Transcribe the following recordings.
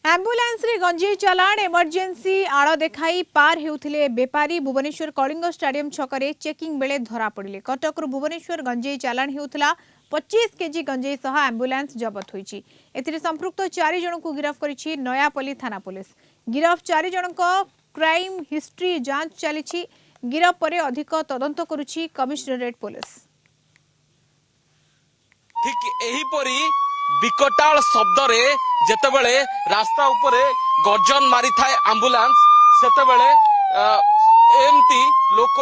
Ambulance रे गंजेई चालाण emergency आड़ देखाई पार हेउथिले बेपारी भुवनेश्वर कलिंग स्टाडियम छकरे चेकिंग बेले धरा पड़िले। कटक भुवनेश्वर गंजेई चालाण हेउथिला 25 केजी गंजेई सह आंबुलांस जबत होईची। एथिरे संपृक्त 4 जन को गिरफ्त करिछि नयापल्ली थाना पुलिस। गिरफ्त 4 जन क्राइम हिस्ट्री जांच चलिछि। गिरफ्त परे अधिक तदंत करुछि कमिश्नरेट पुलिस। ठीक एहीपरी विकटाल शब्द रे जेतेबेले रास्ता उपरे गर्जन मारी थाए आंबुलांस सेतेबेले एमती लोक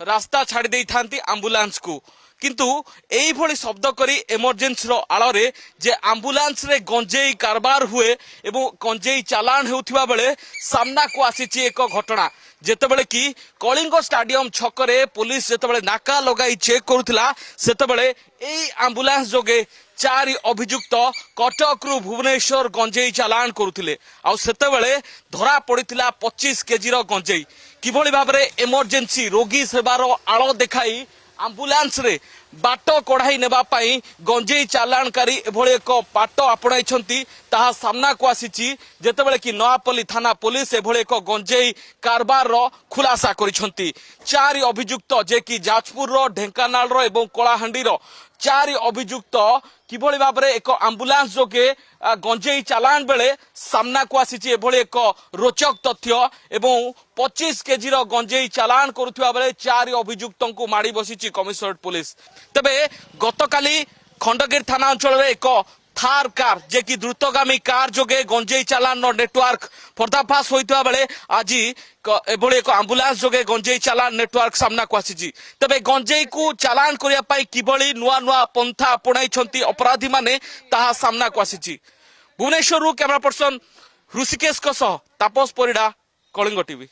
रास्ता छाड़ी देई थांती आंबुलांस को किंतु एई भली शब्द करी इमरजेंसी रो आଳରେ जे आंबुलांस रे गंजेई कारबार हुए एवं गंजेई चालान हेउथिबा बेले सामना को आसीची एक घटना जेतेबेले कि कलिंग स्टाडियम छकरे पुलिस जेतेबेले नाका लगाई चेक करुथिला सेतेबेले एई आंबुलांस जोगे 4 अभियुक्त कटक रु भुवनेश्वर गंजेई चालान करुथिले आ सेतेबेले धरा पड़िथिला 25 केजी रो गंजेई किभली भाबरे इमरजेंसी रोगी सेवार आळ देखाई आंबुलांस रे बाट कढ़ाई नेबा पाई गंजेई चालाणकारी एभली एक बाट आपणाइछंती ताहा सामना को आसीची जेतेबेले कि नयापल्ली थाना पुलिस एभली एक गंजेई कारबार रो खुलासा करिछंती। 4 अभियुक्त जे कि जाजपुर रो ढेंकानाल रो एवं कलाहांडी रो 4 अभियुक्त किभली भाबरे एक आंबुलांस जोगे गंजेई चालान बेले सामना को आसीची एभली एक रोचक तथ्य एवं 25 केजी रो गंजेई चालान करुथिबा बेले 4 अभियुक्तों को माड़ी बसीची कमिश्नरेट पुलिस। तबे गतकाली खंडगिरी थाना अंचल रे एक थार कार जे कि द्रुतगामी कार जोगे गंजेई चालान नो नेटवर्क पर्दाफाश होइतबा बेले आज एभली एक आंबुलांस जोगे गंजेई चालान नेटवर्क सामना को आसीची। तबे गंजेई को चालान करिया पाई किभली नुआ नुआ पंथा अपणाइछंती अपराधी माने ताहा सामना को आसीची। भुवनेश्वर कैमरा पर्सन ऋषिकेश तापस परिडा कलिंग टीवी।